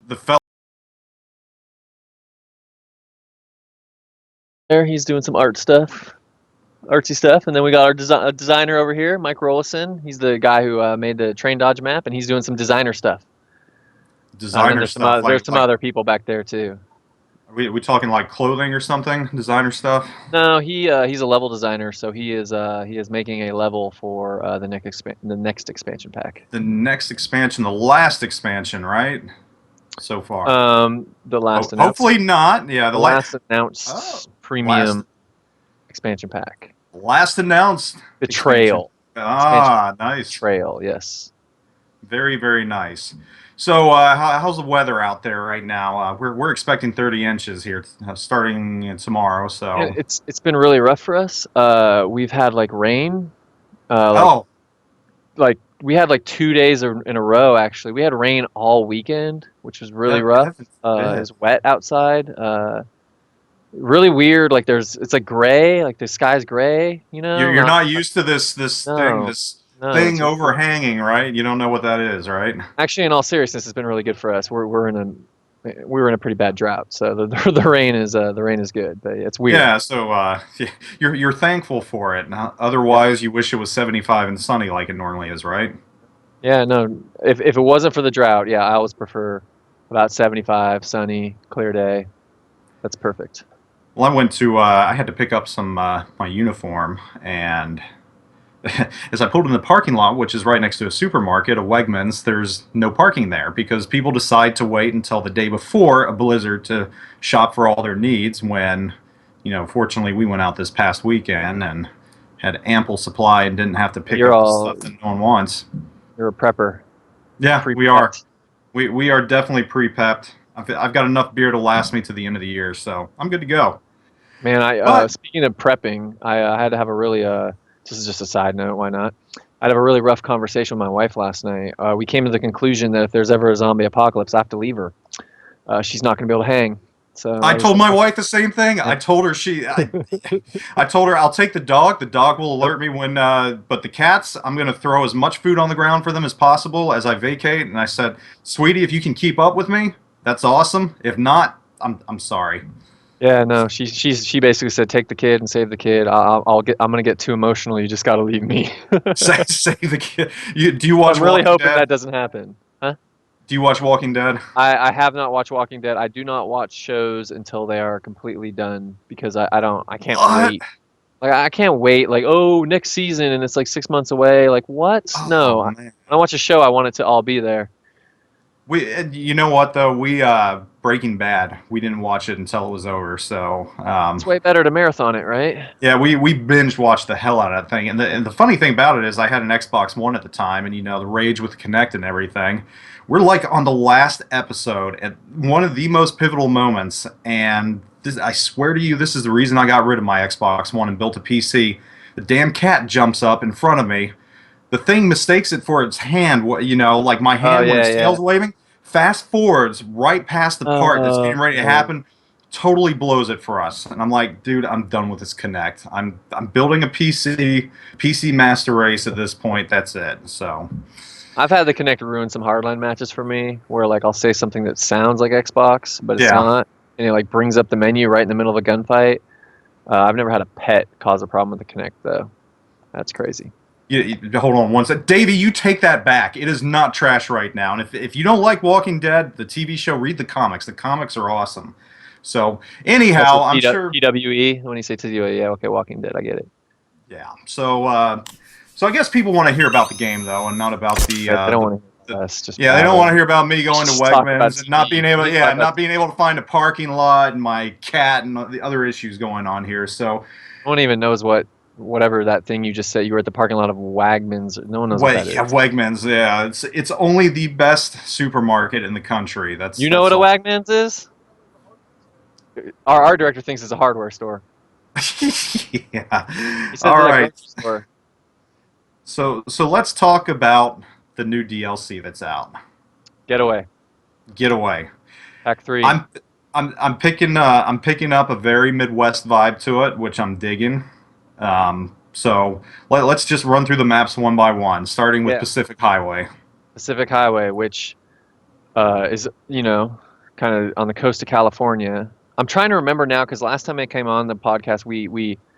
The fel There, he's doing some artsy stuff, and then we got our designer over here, Mike Rollison. He's the guy who made the train dodge map, and he's doing some designer stuff. And then designer stuff, there's some like other people back there too. we talking like clothing or something? Designer stuff. No, he's a level designer, so he is making a level for the next expansion pack. The next expansion, the last expansion, right? So far. The last Hopefully not. Yeah, the last oh, announced last premium expansion pack. last announced expansion. Betrayal. Expansion Ah, nice. Betrayal, yes. Very, very nice. So, how's the weather out there right now? We're expecting 30 inches here, starting tomorrow. So, It's been really rough for us. We've had like rain, uh, like oh, like we had like 2 days in a row. Actually, we had rain all weekend, which was really rough. heaven It forbid. was wet outside. Really weird. Like it's like gray. Like the sky's gray. You're Not not used to no, this no. thing overhanging, right? You don't know what that is, right? Actually, in all seriousness, it's been really good for us. We were in a pretty bad drought, so the rain is good, but it's weird. Yeah. So, you're thankful for it. Now, otherwise, you wish it was 75 and sunny like it normally is, right? Yeah, no. If it wasn't for the drought, yeah, I always prefer about 75, sunny, clear day. That's perfect. Well, I had to pick up some my uniform, and as I pulled in the parking lot, which is right next to a supermarket, a Wegmans, there's no parking there because people decide to wait until the day before a blizzard to shop for all their needs. When, fortunately, we went out this past weekend and had ample supply and didn't have to pick You're up the all stuff that no one wants. you're a prepper, Yeah, we are. pre-prepped. We are definitely pre-pepped. I've got enough beer to last me to the end of the year, so I'm good to go. Man, I But speaking of prepping, I had to have a really this is just a side note, why not? I had a really rough conversation with my wife last night. We came to the conclusion that if there's ever a zombie apocalypse, I have to leave her. She's not going to be able to hang. So I I just told my wife the same thing. yeah. I told her I'll take the dog. The dog will alert me when. But the cats, I'm going to throw as much food on the ground for them as possible as I vacate. And I said, "Sweetie, if you can keep up with me, that's awesome. If not, I'm sorry." Yeah, no, she basically said, "Take the kid and save the kid. I'm gonna get too emotional. You just gotta leave me." Say the kid. Do you watch I'm really Walking hoping Dead? that doesn't happen. Huh? Do you watch Walking Dead? I have not watched Walking Dead. I do not watch shows until they are completely done because I can't What? wait. Like I can't wait. Like oh next season and it's like 6 months away. Like what? Oh No, man. when I watch a show, I want it to all be there. You know what though? We Breaking Bad. We didn't watch it until it was over. So It's way better to marathon it, right? yeah, we binge watched the hell out of that thing. And the funny thing about it is, I had an Xbox One at the time, and the rage with the Kinect and everything. We're like on the last episode at one of the most pivotal moments, and I swear to you, this is the reason I got rid of my Xbox One and built a PC. The damn cat jumps up in front of me. The thing mistakes it for its hand, like my Oh hand when yeah, its yeah. tail's waving. Fast forwards right past the part that's getting ready to Oh, happen, totally blows it for us. And I'm like, dude, I'm done with this Connect. I'm building a PC Master Race at this point. That's it. So I've had the Kinect ruin some hardline matches for me, where like I'll say something that sounds like Xbox, but it's yeah, not, and it like brings up the menu right in the middle of a gunfight. I've never had a pet cause a problem with the Kinect though. That's crazy. hold on one second, Davey. You take that back. It is not trash right now. And if you don't like Walking Dead, the TV show, read the comics. The comics are awesome. So Also, anyhow, I'm sure. TWE. When you say TWE, yeah, okay, Walking Dead, I get it. Yeah. So I guess people want to hear about the game though, and not about Right, they don't want to the hear us just yeah, they don't want babble. to hear about me going to Just talk about Wegmans and not TV. being able, We talk yeah, about not being able to find a parking lot and my cat and the other issues going on here. So, no one even knows whatever that thing you just said. You were at the parking lot of Wagmans. No one knows what that yeah, is. Wegmans, yeah, it's only the best supermarket in the country. You know That's what a all. Wagmans is? Our director thinks it's a hardware store. Yeah. He says All it's a right. grocery store. So let's talk about the new DLC that's out. Getaway. Getaway. Pack 3. I'm I'm picking up a very Midwest vibe to it, which I'm digging. So let's just run through the maps one by one, starting with Yeah. Pacific Highway. Pacific Highway, which is kind of on the coast of California. I'm trying to remember now because last time I came on the podcast,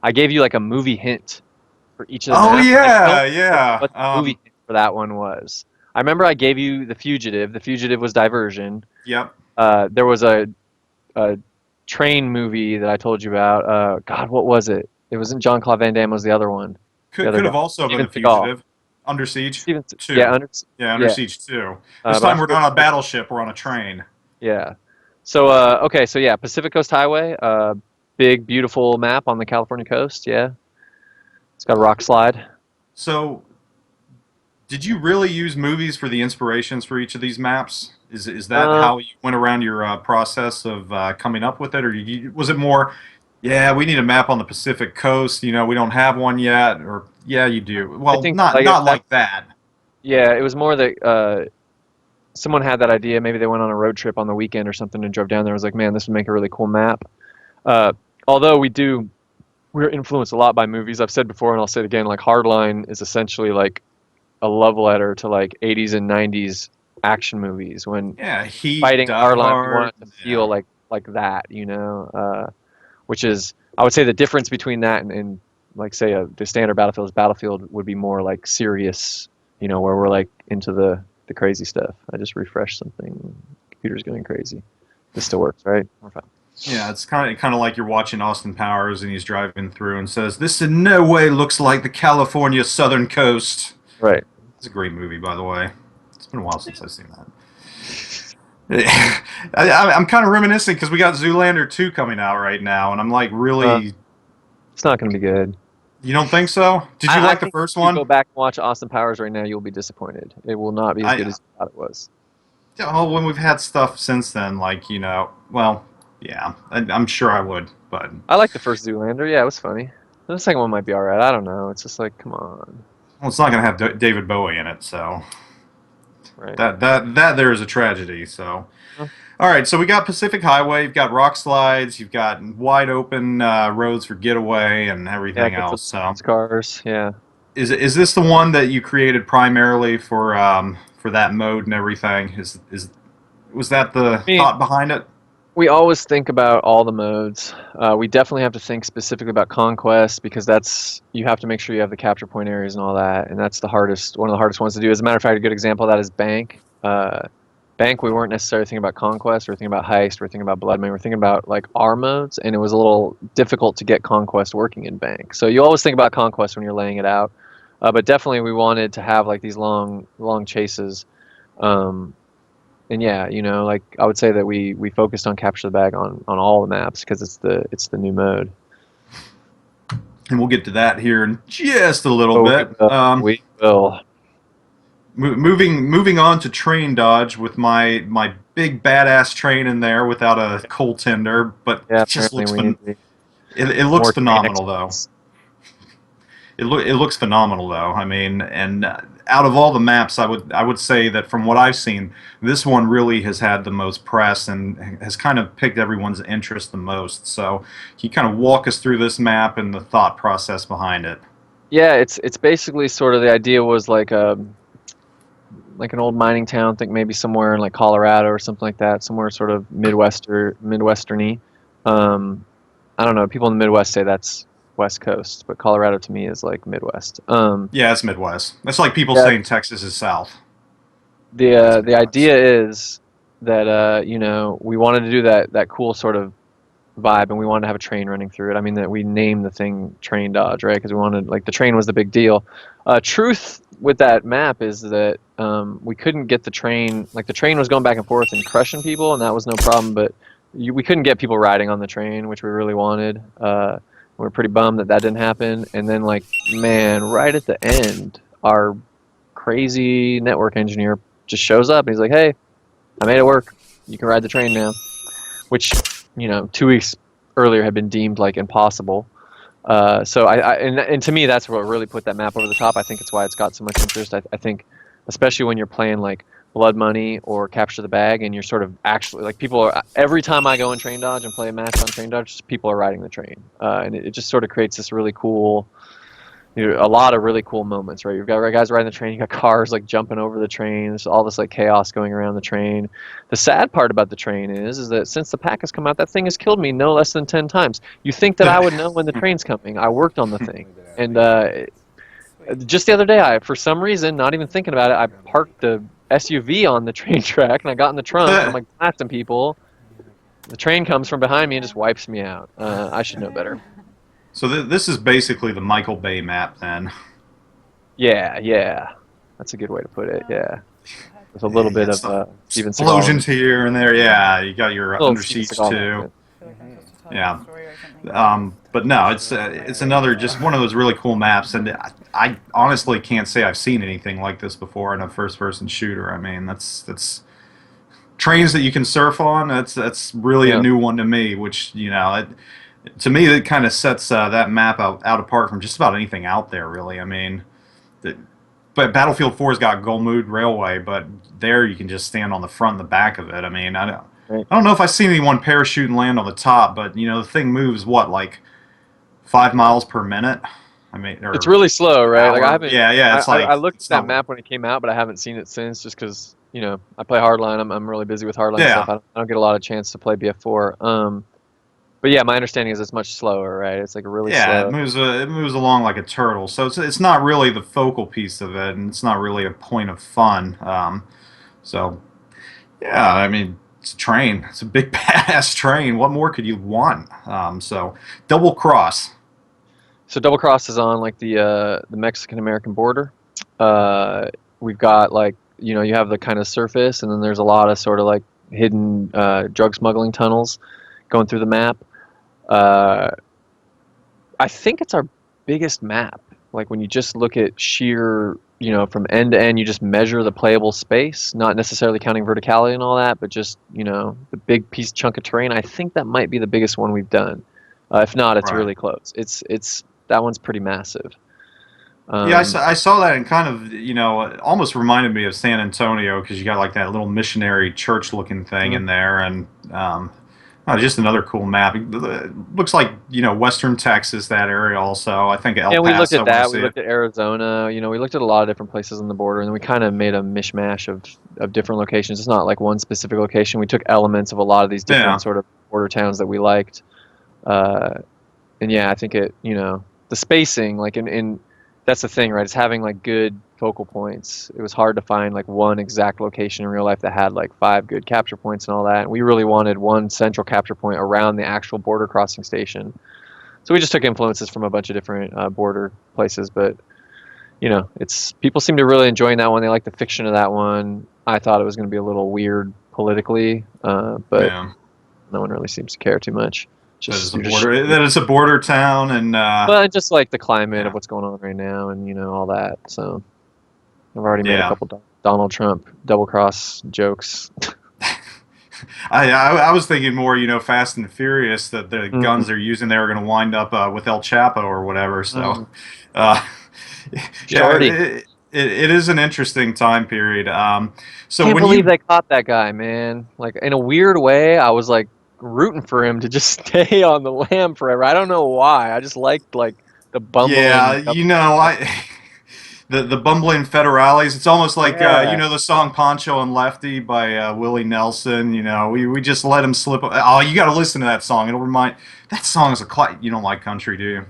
I gave you like a movie hint for each of the Oh maps. I don't yeah, remember yeah. what the movie hint for that one was. I remember I gave you The Fugitive. The Fugitive was Diversion. Yep. There was a train movie that I told you about. God, what was it? It wasn't John Claude Van Damme. Was the other one? The other Could guy, have also been Steven The Seagal. Fugitive. Under Siege Yeah, 2. Yeah, Under yeah. Siege 2. This But I time we're forget. not on a battleship, we're on a train. Yeah. So okay, so yeah, Pacific Coast Highway, big beautiful map on the California coast. Yeah, it's got a rock slide. So, did you really use movies for the inspirations for each of these maps? Is that Uh, how you went around your process of coming up with it, or was it more, yeah, we need a map on the Pacific coast. You know, we don't have one yet, or yeah, you do. I Well, think not like not that. like that. Yeah, it was more that someone had that idea. Maybe they went on a road trip on the weekend or something and drove down there. I was like, man, this would make a really cool map. Uh, although we're influenced a lot by movies. I've said before, and I'll say it again. Like Hardline is essentially like a love letter to like 80s and 90s action movies. When Yeah, Heat, fighting Die Hardline, we want Hard. it to Yeah. feel like that, which is I would say the difference between that and like say the standard Battlefield would be more like serious, where we're like into the crazy stuff. I just refreshed something. Computer's going crazy. This still works, right? We're fine. Yeah, it's kind of like you're watching Austin Powers and he's driving through and says, "This in no way looks like the California southern coast." Right. It's a great movie, by the way. It's been a while since I've seen that. I'm kind of reminiscing because we got Zoolander 2 coming out right now, and I'm like, Uh, really, it's not going to be good. you don't think so? Did you I like the think first if you one? go back and watch Austin Powers right now, you'll be disappointed. It will not be as good I as you thought it was. Oh, when we've had stuff since then, like well, yeah, I'm sure I would, but I like the first Zoolander. Yeah, it was funny. The second one might be all right. I don't know. It's just like, come on, well, it's not gonna have David Bowie in it, so right? that there is a tragedy. So, Well, all right, so we got Pacific Highway, you've got rock slides, you've got wide open roads for getaway and yeah, everything got else. some So, cars. Yeah. is this the one that you created primarily for that mode and everything? Is Was that the I mean, thought behind it? we always think about all the modes. We definitely have to think specifically about conquest because you have to make sure you have the capture point areas and all that, and that's one of the hardest ones to do. As a matter of fact, a good example of that is Bank. Bank, we weren't necessarily thinking about conquest. We were thinking about heist. We were thinking about blood money. We were thinking about like our modes, and it was a little difficult to get conquest working in Bank. So you always think about conquest when you're laying it out, but definitely we wanted to have like these long chases. Um, and yeah, like I would say that we focused on capture the bag on all the maps because it's the new mode. And we'll get to that here in just a little Oh, we bit. will. We will. Moving on to train dodge with my big badass train in there without a coal tender, but Yeah, it just apparently looks we need it looks more train phenomenal though. experts. It looks phenomenal though. I mean, and out of all the maps, I would say that from what I've seen, this one really has had the most press and has kind of piqued everyone's interest the most. So, can you kind of walk us through this map and the thought process behind it? Yeah, it's basically sort of the idea was like an old mining town. Think maybe somewhere in like Colorado or something like that, somewhere sort of midwesterny. Um, I don't know. People in the Midwest say that's West Coast, but Colorado to me is like Midwest. Yeah, it's Midwest. That's like people Yeah, saying Texas is South. That's the Midwest. idea is that we wanted to do that cool sort of vibe, and we wanted to have a train running through it. I mean that we named the thing Train Dodge, right? Because we wanted like the train was the big deal. Truth with that map is that we couldn't get the train. Like the train was going back and forth and crushing people, and that was no problem. But we couldn't get people riding on the train, which we really wanted. We were pretty bummed that didn't happen. And then like man, right at the end, our crazy network engineer just shows up and he's like, "Hey, I made it work. You can ride the train now." Which 2 weeks earlier had been deemed like impossible. So and to me that's what really put that map over the top. I think it's why it's got so much interest. I think especially when you're playing like Blood Money or Capture the Bag and you're sort of actually like people are every time I go in Train Dodge and play a match on Train Dodge, people are riding the train, and it just sort of creates this really cool a lot of really cool moments, right? You've got guys riding the train, you got cars like jumping over the trains, all this like chaos going around the train. The sad part about the train is that since the pack has come out, that thing has killed me no less than 10 times. You think that I would know when the train's coming? I worked on the thing, and just the other day, for some reason, not even thinking about it, I parked the SUV on the train track, and I got in the trunk, and I'm like blasting people. The train comes from behind me and just wipes me out. I should know better. So this is basically the Michael Bay map, then. Yeah. That's a good way to put it, yeah. With a little bit of Steven Seagal. Explosions here and there, yeah. You got your Under Siege 2. Yeah. But no, it's another, just one of those really cool maps, and I honestly can't say I've seen anything like this before in a first-person shooter. I mean, that's trains that you can surf on. That's really a new one to me, which, you know, to me, it kind of sets that map out apart from just about anything out there, really. I mean, but Battlefield 4's got Golmud Railway, but there you can just stand on the front and the back of it. I mean, I don't know if I've seen anyone parachute and land on the top, but, you know, the thing moves, what, like 5 miles per minute? I mean, it's really slow, right? Like I haven't. Yeah. It's I looked at that map when it came out, but I haven't seen it since, just because, you know, I play Hardline. I'm really busy with Hardline stuff. I don't get a lot of chance to play BF4. But yeah, my understanding is it's much slower, right? It's like really slow. Yeah, it moves along like a turtle. So it's not really the focal piece of it, and it's not really a point of fun. So yeah, I mean, it's a train. It's a big badass train. What more could you want? So Double Cross. So Double Cross is on like the Mexican-American border. We've got like, you know, you have the kind of surface, and then there's a lot of sort of like hidden drug smuggling tunnels going through the map. I think it's our biggest map. Like when you just look at sheer, you know, from end to end, you just measure the playable space, not necessarily counting verticality and all that, but just, you know, the big piece chunk of terrain. I think that might be the biggest one we've done. If not, it's really close. It's that one's pretty massive. Yeah, I saw that, and kind of, you know, it almost reminded me of San Antonio, because you got like that little missionary church-looking thing in there, and just another cool map. It looks like, you know, Western Texas, that area also. I think El Paso. Yeah, we looked at that. We looked at Arizona. You know, we looked at a lot of different places on the border, and we kind of made a mishmash of different locations. It's not like one specific location. We took elements of a lot of these different sort of border towns that we liked. And yeah, I think it, you know, the spacing, like in that's the thing, right? It's having like good focal points. It was hard to find like one exact location in real life that had like 5 good capture points and all that. And we really wanted one central capture point around the actual border crossing station. So we just took influences from a bunch of different border places. But, you know, people seem to really enjoying that one. They like the fiction of that one. I thought it was going to be a little weird politically, but no one really seems to care too much. That it's a border town, and well, just like the climate of what's going on right now, and, you know, all that. So I've already made a couple Donald Trump double cross jokes. I was thinking more, you know, Fast and Furious, that the guns they're using there are going to wind up with El Chapo or whatever. So it is an interesting time period. So can't believe they caught that guy, man. Like, in a weird way, I was like rooting for him to just stay on the lam forever. I don't know why. I just liked like the bumbling. Yeah, you know, the bumbling federales. It's almost like you know, the song "Poncho and Lefty" by Willie Nelson. You know, we just let him slip. Oh, you got to listen to that song. It'll remind. That song is you don't like country, do you?